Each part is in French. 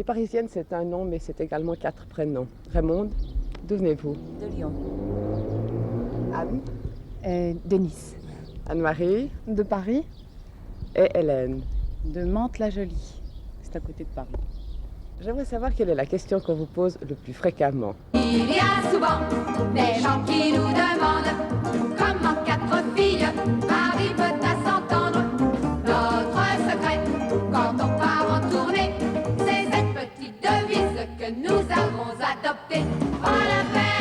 Parisienne, c'est un nom, mais c'est également 4 prénoms. Raymonde, d'où venez-vous? De Lyon. Anne, De Nice. Anne-Marie De Paris. et Hélène. De Mantes-la-Jolie. C'est à côté de Paris. J'aimerais savoir quelle est la question qu'on vous pose le plus fréquemment. Il y a souvent des gens qui nous demandent comment 4 filles arrivent à s'entendre. Notre secret, quand on part en tournée, c'est cette petite devise que nous avons adoptée. Pas la peine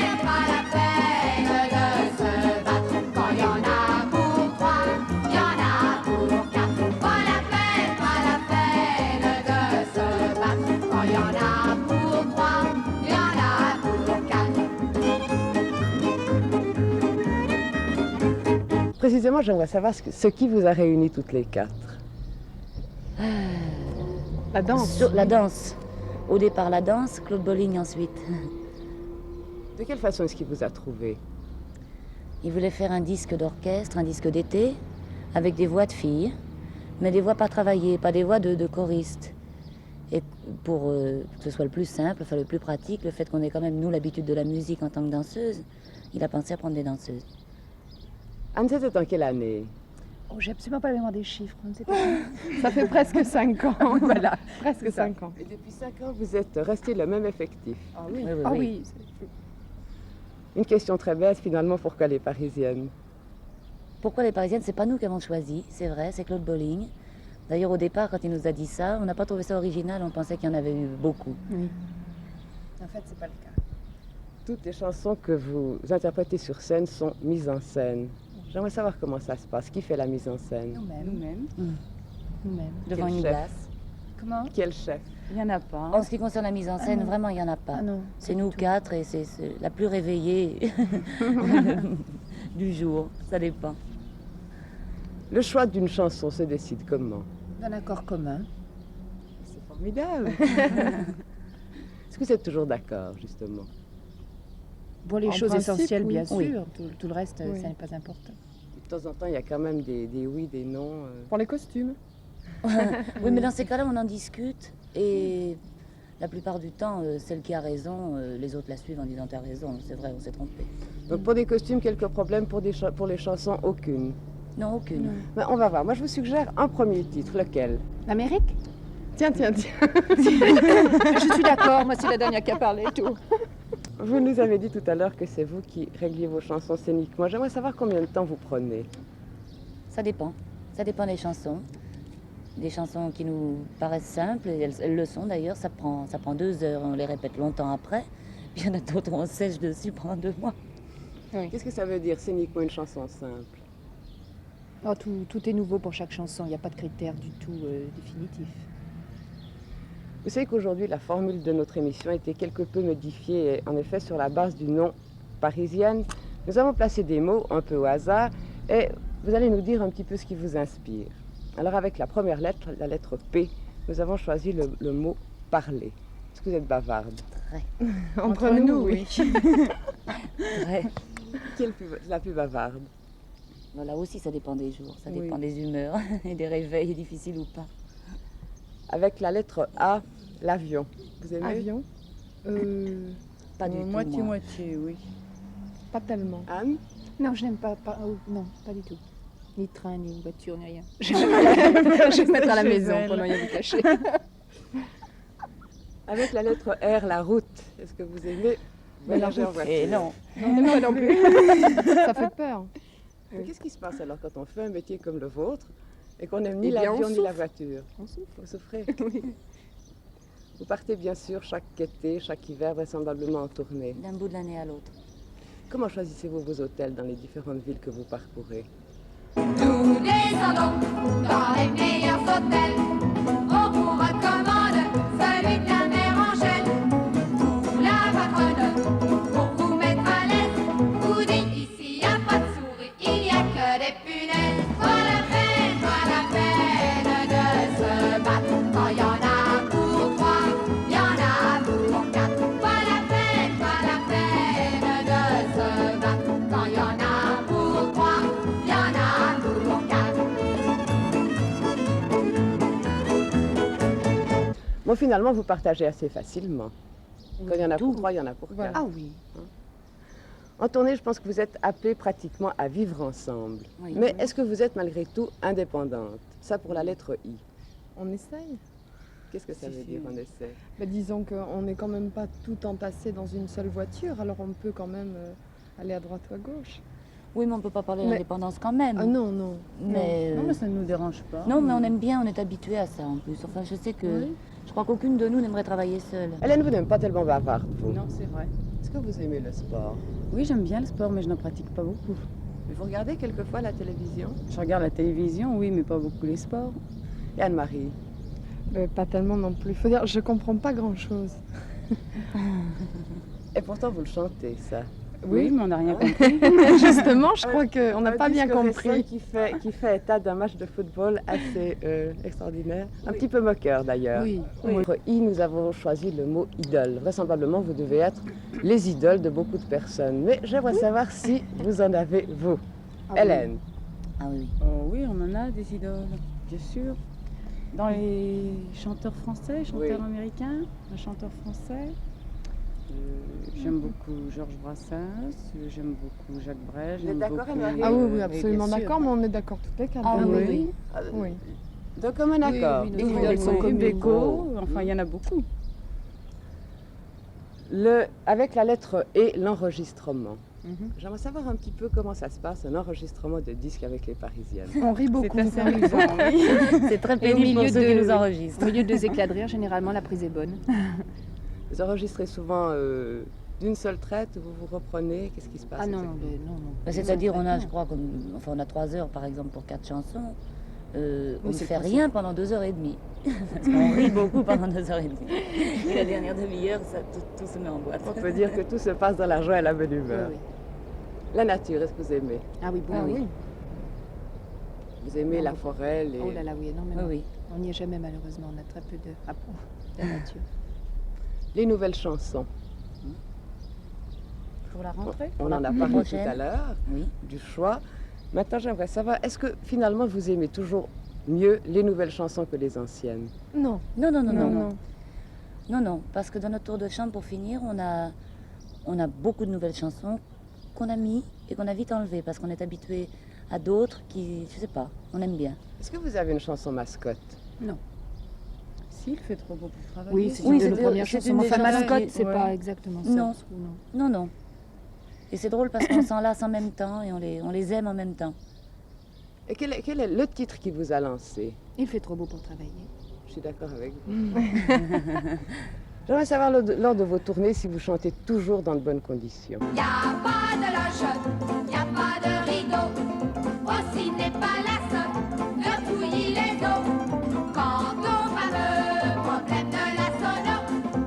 de se battre. Quand il y en a pour 3, il y en a pour 4. Pas la peine de se battre. Quand il y en a pour 3, il y en a pour 4. Précisément, j'aimerais savoir ce qui vous a réuni toutes les 4. La danse. La danse. Au départ, la danse, Claude Bolling ensuite. De quelle façon est-ce qu'il vous a trouvé? Il voulait faire un disque d'orchestre, un disque d'été, avec des voix de filles, mais des voix pas travaillées, pas des voix de choristes. Et pour que ce soit le plus simple, enfin le plus pratique, le fait qu'on ait quand même, nous, l'habitude de la musique en tant que danseuse, il a pensé à prendre des danseuses. Anne, c'était en quelle année? Oh, j'ai absolument pas la mémoire des chiffres. Ça fait presque 5 ans. Voilà, presque 5 ans. Et depuis 5 ans, vous êtes resté le même effectif. Ah oui, Oui, oui, ah oui. oui. Une question très bête, finalement, pourquoi les Parisiennes? Pourquoi les Parisiennes? C'est pas nous qui avons choisi, c'est vrai, c'est Claude Bolling. D'ailleurs, au départ, quand il nous a dit ça, on n'a pas trouvé ça original, on pensait qu'il y en avait eu beaucoup. Oui. En fait, c'est pas le cas. Toutes les chansons que vous interprétez sur scène sont mises en scène. J'aimerais savoir comment ça se passe. Qui fait la mise en scène? Nous-mêmes. Nous-mêmes. Devant Quel une chef? glace. Comment? Quel chef? Il n'y en a pas. En ce qui concerne la mise en scène, non. vraiment, il n'y en a pas. Ah non. C'est nous 4 et c'est la plus réveillée du jour, ça dépend. Le choix d'une chanson se décide comment? D'un accord commun. C'est formidable. Est-ce que vous êtes toujours d'accord, justement? Pour les En choses principe, essentielles, oui. bien Oui. sûr. Tout le reste, Oui. ça n'est pas important. De temps en temps, il y a quand même des oui, des non. Pour les costumes. Oui, mais dans ces cas-là, on en discute et la plupart du temps, celle qui a raison, les autres la suivent en disant t'as raison, c'est vrai, on s'est trompé. Donc pour des costumes, quelques problèmes. Pour les chansons, aucune. Non, aucune. Ben, on va voir. Moi, je vous suggère un premier titre. Lequel? L'Amérique? Tiens. Je suis d'accord, moi c'est la dernière qui a parlé et tout. Vous nous avez dit tout à l'heure que c'est vous qui régliez vos chansons scéniquement. J'aimerais savoir combien de temps vous prenez. Ça dépend. Ça dépend des chansons. Des chansons qui nous paraissent simples, et elles le sont d'ailleurs, ça prend 2 heures, on les répète longtemps après. Puis il y en a d'autres où on sèche dessus pendant 2 mois. Qu'est-ce que ça veut dire scéniquement une chanson simple? Oh, tout est nouveau pour chaque chanson, il n'y a pas de critère du tout définitif. Vous savez qu'aujourd'hui, la formule de notre émission a été quelque peu modifiée, en effet, sur la base du nom Parisienne. Nous avons placé des mots un peu au hasard et vous allez nous dire un petit peu ce qui vous inspire. Alors, avec la première lettre, la lettre P, nous avons choisi le mot parler. Est-ce que vous êtes bavarde? Entre nous, oui. Ouais. Qui est la plus bavarde? Voilà aussi, ça dépend des jours, ça Oui. dépend des humeurs et des réveils, difficiles ou pas. Avec la lettre A, l'avion. Vous aimez? Avion. Pas du tout, moi. Moitié, oui. Pas tellement. Anne? Non, je n'aime pas, non, pas du tout. Ni train, ni voiture, ni rien. Je vais me mettre à la Chez maison elle. pour ne rien vous cacher. Avec la lettre R, la route. Est-ce que vous aimez voyager en voiture? Et non. Non, non plus. Ça fait peur. Mais qu'est-ce qui se passe alors quand on fait un métier comme le vôtre et qu'on n'aime ni Eh bien, l'avion on ni la voiture? On souffre. Vous souffrez? Vous partez bien sûr chaque été, chaque hiver, vraisemblablement en tournée. D'un bout de l'année à l'autre. Comment choisissez-vous vos hôtels dans les différentes villes que vous parcourez? Nous descendons dans les meilleurs hôtels. On vous recommande celui de la Méranchelle. Où la patronne, pour vous mettre à l'aise, vous dit ici y a pas de souris, il n'y a que des punaises. Pas la peine de se battre. Quand il y en a pour 3, il y en a pour 4. Pas la peine de se battre. Quand il y en a pour 3, il y en a pour 4. Bon, finalement, vous partagez assez facilement. Quand il y en a pour Tout. 3, il y en a pour Voilà. 4. Ah oui. En tournée, je pense que vous êtes appelés pratiquement à vivre ensemble. Oui. Mais est-ce que vous êtes malgré tout indépendante? Ça pour la lettre I. On essaye. Qu'est-ce que ça veut dire, on essaie? Bah, disons qu'on n'est quand même pas tout entassé dans une seule voiture, alors on peut quand même aller à droite ou à gauche. Oui, mais on ne peut pas parler Mais- d'indépendance quand même. Ah non, non. Mais, Non, mais ça ne nous dérange pas. non, mais on aime bien, on est habitué à ça en plus. Enfin, je sais que Oui. je crois qu'aucune de nous n'aimerait travailler seule. Hélène, vous n'êtes pas tellement bavarde, vous. Non, c'est vrai. Est-ce que vous aimez le sport? Oui, j'aime bien le sport, mais je n'en pratique pas beaucoup. Vous regardez quelquefois la télévision? Je regarde la télévision, oui, mais pas beaucoup les sports. Et Anne-Marie? Pas tellement non plus. Faut dire, je comprends pas grand-chose. Et pourtant, vous le chantez, ça. Oui, mais on n'a rien compris. Justement, je crois qu'on n'a Un pas bien disque récent compris. qui fait état d'un match de football assez extraordinaire. Un petit peu moqueur, d'ailleurs. Oui. Pour I, nous avons choisi le mot idole. Vraisemblablement, vous devez être les idoles de beaucoup de personnes. Mais j'aimerais savoir si vous en avez, vous. Hélène? Ah oui. Oh, oui, on en a des idoles, bien sûr. Dans les chanteurs français, chanteurs Oui. américains, un chanteur français. J'aime beaucoup Georges Brassens, j'aime beaucoup Jacques Brel. Vous êtes j'aime d'accord, beaucoup- Anne-Marie? Ah oui, oui, Oui, absolument bien sûr. d'accord, mais on est d'accord toutes les quatre. Ah hein. oui, oui. Oui. Donc, comme un accord. oui, Et nos idoles sont Beko, communes. Beko, enfin il y en a beaucoup. Avec la lettre E, l'enregistrement. Mhm. J'aimerais savoir un petit peu comment ça se passe, un enregistrement de disque avec les Parisiennes. On rit beaucoup. C'est assez amusant, oui. C'est très Et au pénible pour milieu ceux qui de- nous enregistrent. Au milieu de 2 éclats de rire, généralement, la prise est bonne. Vous enregistrez souvent d'une seule traite, vous vous reprenez, qu'est-ce qui se passe Ah non, exactement? non. Bah, c'est-à-dire, on a, je crois, on a 3 heures par exemple pour 4 chansons. On ne c'est fait possible. rien pendant 2h30. Parce qu'on rit beaucoup pendant 2h30. Et la dernière demi-heure, tout se met en boîte. On peut dire que tout se passe dans la joie et la bonne Oui, humeur. oui. La nature, est-ce que vous aimez? Ah oui, Ah beaucoup. oui. Vous aimez Ah, la beaucoup. forêt, les... Oh là là, oui, Oui, énormément. oui. On n'y est jamais malheureusement, on a très peu de rapport à la nature. les nouvelles chansons? Pour la rentrée. On en a parlé tout à l'heure, Oui. du choix. Maintenant, j'aimerais savoir, est-ce que finalement vous aimez toujours mieux les nouvelles chansons que les anciennes? Non, Non, non, non, non, non, non. non. Non, non, parce que dans notre tour de chant, pour finir, on a beaucoup de nouvelles chansons qu'on a mis et qu'on a vite enlevées parce qu'on est habitué à d'autres qui, je sais pas, on aime bien. Est-ce que vous avez une chanson mascotte? Si, il fait trop beau pour travailler. Oui, c'est Oui, une de nos c'est- premières c'est chansons. une des Enfin, chansons mascotte, qui- c'est ouais. pas exactement ça. Non. ou non. Non, non. Et c'est drôle parce qu'on s'enlace en même temps et on les aime en même temps. Et quel est le titre qui vous a lancé? Il fait trop beau pour travailler. Je suis d'accord avec vous. J'aimerais savoir lors de vos tournées si vous chantez toujours dans de bonnes conditions. Y a pas de loge, y a pas de rideau. Aussi n'est pas lasse de fouiller les os. Quant au fameux problème de la sono,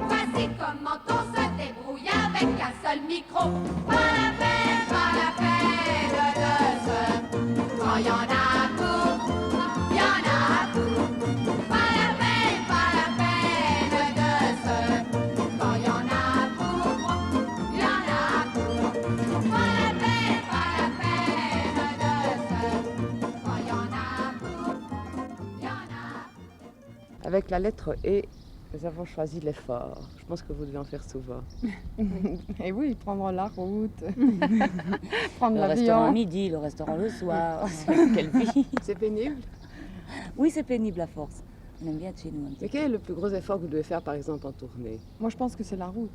voici comment on se débrouille avec un seul micro. Pas la peine de se. Quand y en a pour, y en a pour. Pas la peine de se. Quand y en a pour, y en a pour. Pas la peine de se. Quand y en a pour, y en a. Avec la lettre E, nous avons choisi l'effort. Je pense que vous devez en faire souvent. Et oui, prendre la route, prendre Le restaurant à l'avion. midi, le restaurant le soir. Quelle vie. C'est pénible. Oui, c'est pénible à force. On aime bien être chez nous un petit Mais quel est le plus gros effort que vous devez faire, par exemple, en tournée? Moi, je pense que c'est la route.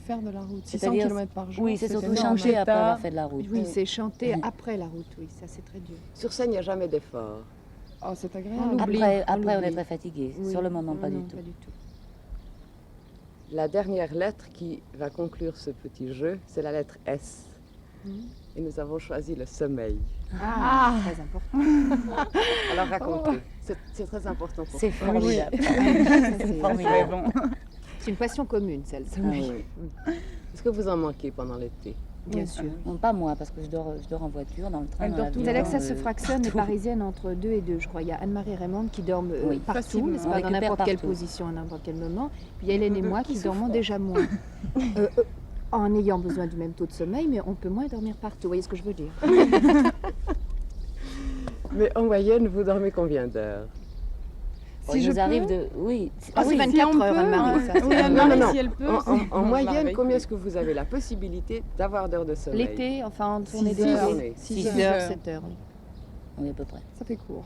Faire de la route. 600 C'est-à-dire- km par jour. Oui, c'est surtout énorme. chanter après tard. avoir fait de la route. Oui, c'est chanter après la route, oui, ça c'est très dur. Sur scène, il n'y a jamais d'effort. Oh, c'est On agréable. l'oublie. Après, on est l'oublie. très fatigué. Oui. Sur le moment, Non, pas non, du tout. Pas du tout. La dernière lettre qui va conclure ce petit jeu, c'est la lettre S. Mhm. Et nous avons choisi le sommeil. Ah, très important. Alors racontez. C'est très important pour C'est vous. formidable. C'est C'est formidable. bon. C'est une passion commune, celle-ci. Ah oui. Est-ce que vous en manquez pendant l'été? Bien sûr. Bon, pas moi, parce que je dors en voiture, dans le train, Elle dans dort l'avion. tout C'est là que ça se euh, fractionne, les partout. parisiennes, entre 2 et 2, je crois. Il y a Anne-Marie et Raymond qui dorment Oui. partout, Facilement. n'est-ce On pas, dans récupère n'importe quelle partout. position, à n'importe quel moment. Puis il y a Hélène et moi qui dormons déjà moins. En ayant besoin du même taux de sommeil, mais on peut moins dormir partout. Vous voyez ce que je veux dire? Mais en moyenne, vous dormez combien d'heures? Si il je nous arrive peux. de... Oui. Ah, c'est si 24 on heures, peut, Anne-Marie, ça. Oui, c'est- Anne-Marie, non, non. si elle peut. En on va moyenne, avec combien lui. est-ce que vous avez la possibilité d'avoir d'heures de sommeil? L'été, enfin, en tournée 6 d'été. heures. journées. 6 Six heures, heures. 7 heures. Oui. Oui, à peu près. Ça fait court.